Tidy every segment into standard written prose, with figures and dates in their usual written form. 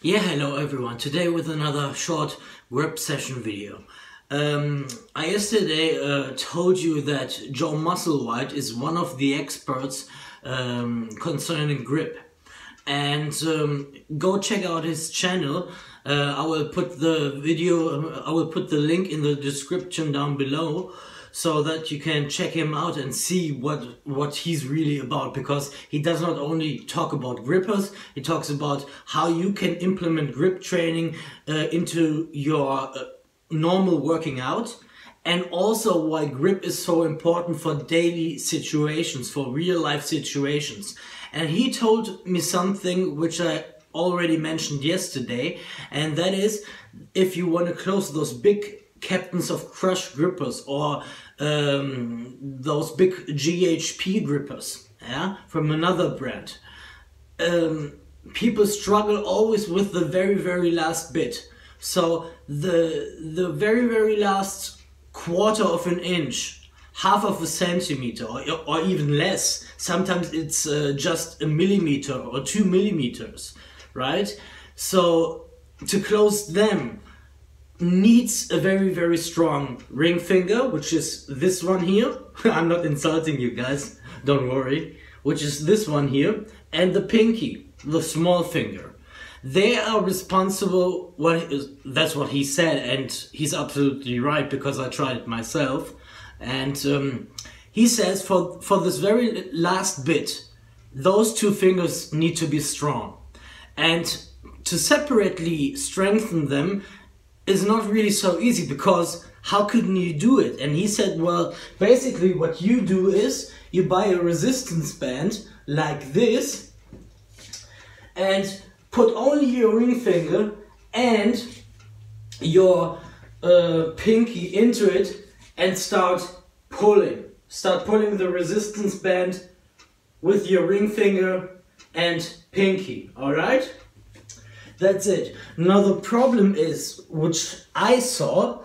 Yeah, hello everyone. Today with another short grip session video. I yesterday told you that Joe Musselwhite is one of the experts concerning grip. And go check out his channel. I will put the video, I will put the link in the description down below, so that you can check him out and see what he's really about, because he does not only talk about grippers, he talks about how you can implement grip training into your normal working out, and also why grip is so important for daily situations, for real life situations. And he told me something which I already mentioned yesterday, and that is, if you want to close those big Captains of Crush grippers, or those big GHP grippers, yeah, from another brand, people struggle always with the very last bit. So the very last quarter of an inch, half of a centimeter, or even less. Sometimes it's just a millimeter or 2 millimeters, right? So to close them needs a very strong ring finger, which is this one here. I'm not insulting you guys, don't worry. Which is this one here, and the pinky, the small finger. They are responsible, well, that's what he said, and he's absolutely right, because I tried it myself. And he says for this very last bit, those two fingers need to be strong. And to separately strengthen them is not really so easy, because how couldn't you do it? And he said, well, basically what you do is you buy a resistance band like this and put only your ring finger and your pinky into it and start pulling. Start pulling the resistance band with your ring finger and pinky, alright? That's it. Now the problem is, which I saw,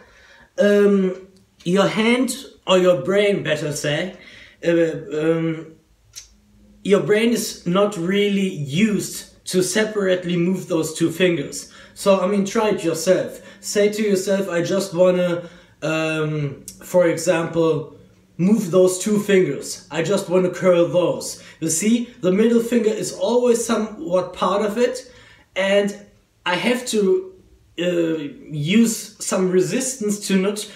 your hand, or your brain better say, your brain is not really used to separately move those two fingers. So I mean, try it yourself. Say to yourself, I just wanna, for example, move those two fingers. I just wanna curl those. You see, the middle finger is always somewhat part of it, and I have to use some resistance to not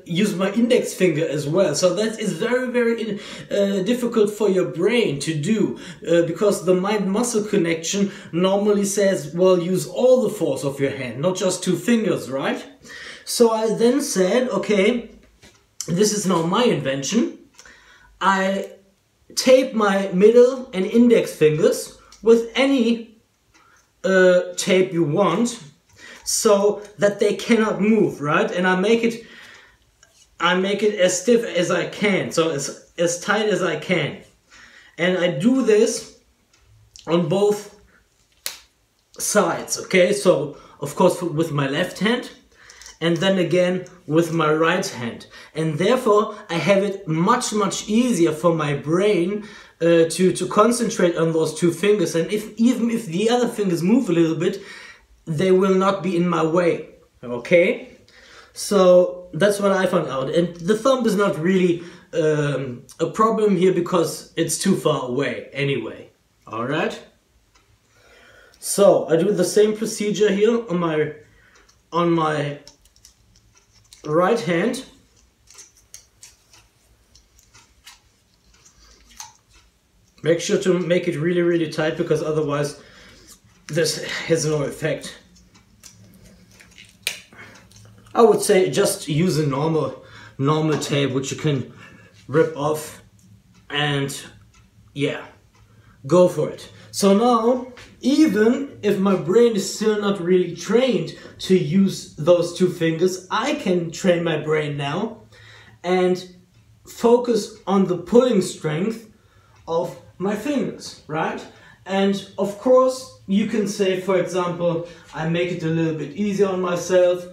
use my index finger as well. So that is very difficult for your brain to do, because the mind-muscle connection normally says, well, use all the force of your hand, not just two fingers, right? So I then said, okay, this is now my invention. I tape my middle and index fingers with any tape you want, so that they cannot move, right? And I make it as stiff as I can, so as tight as I can. And I do this on both sides, okay? So of course with my left hand, and then again with my right hand. And therefore I have it much easier for my brain to concentrate on those two fingers. And even if the other fingers move a little bit, they will not be in my way, okay? So that's what I found out. And the thumb is not really a problem here, because it's too far away anyway, alright? So I do the same procedure here on my right hand. Make sure to make it really tight, because otherwise this has no effect. I would say just use a normal tape which you can rip off, and yeah, go for it. So now, even if my brain is still not really trained to use those two fingers, I can train my brain now and focus on the pulling strength of my fingers, right? And of course you can say, for example, I make it a little bit easier on myself.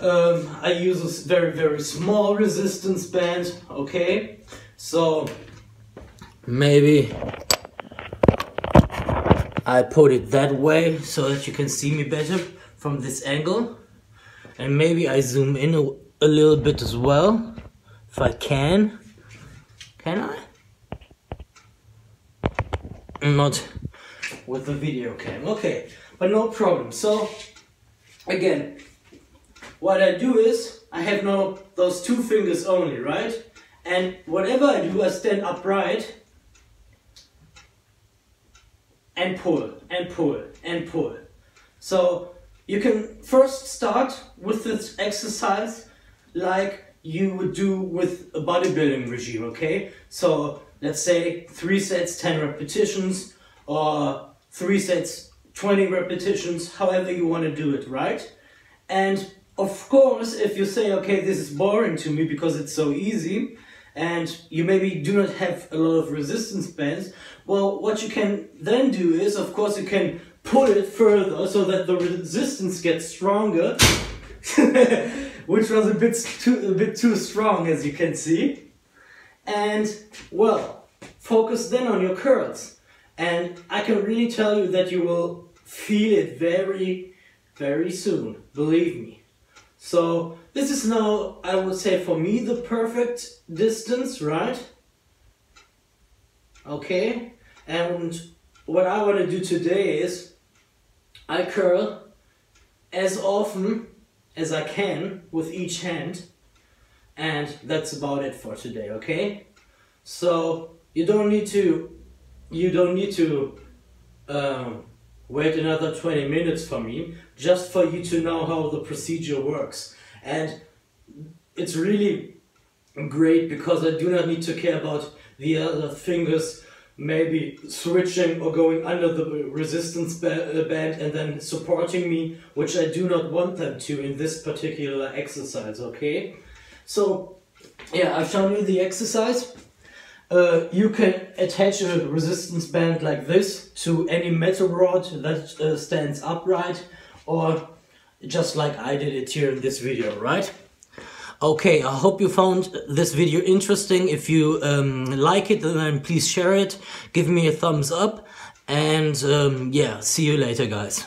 I use a very small resistance band, okay? So maybe I put it that way so that you can see me better from this angle. And maybe I zoom in a little bit as well, if I can. Can I? Not with the video cam. Okay, but no problem. So, again, what I do is, I have now those 2 fingers only, right? And whatever I do, I stand upright and pull, and pull, and pull. So you can first start with this exercise like you would do with a bodybuilding regime, okay? So let's say 3 sets, 10 repetitions, or 3 sets, 20 repetitions, however you want to do it, right? And of course, if you say, okay, this is boring to me because it's so easy, and you maybe do not have a lot of resistance bands, well, what you can then do is, of course, you can pull it further so that the resistance gets stronger, which was a bit too strong, as you can see. And, well, focus then on your curls. And I can really tell you that you will feel it very, very soon, believe me. So this is now, I would say, for me, the perfect distance, right? Okay, and what I want to do today is I curl as often as I can with each hand, and that's about it for today, okay? So you don't need to wait another 20 minutes for me, just for you to know how the procedure works. And it's really great because I do not need to care about the other fingers maybe switching or going under the resistance band and then supporting me, which I do not want them to in this particular exercise, okay? So, yeah, I've shown you the exercise. You can attach a resistance band like this to any metal rod that stands upright, or just like I did it here in this video, right? Okay, I hope you found this video interesting. If you like it, then please share it, give me a thumbs up, and yeah, see you later, guys.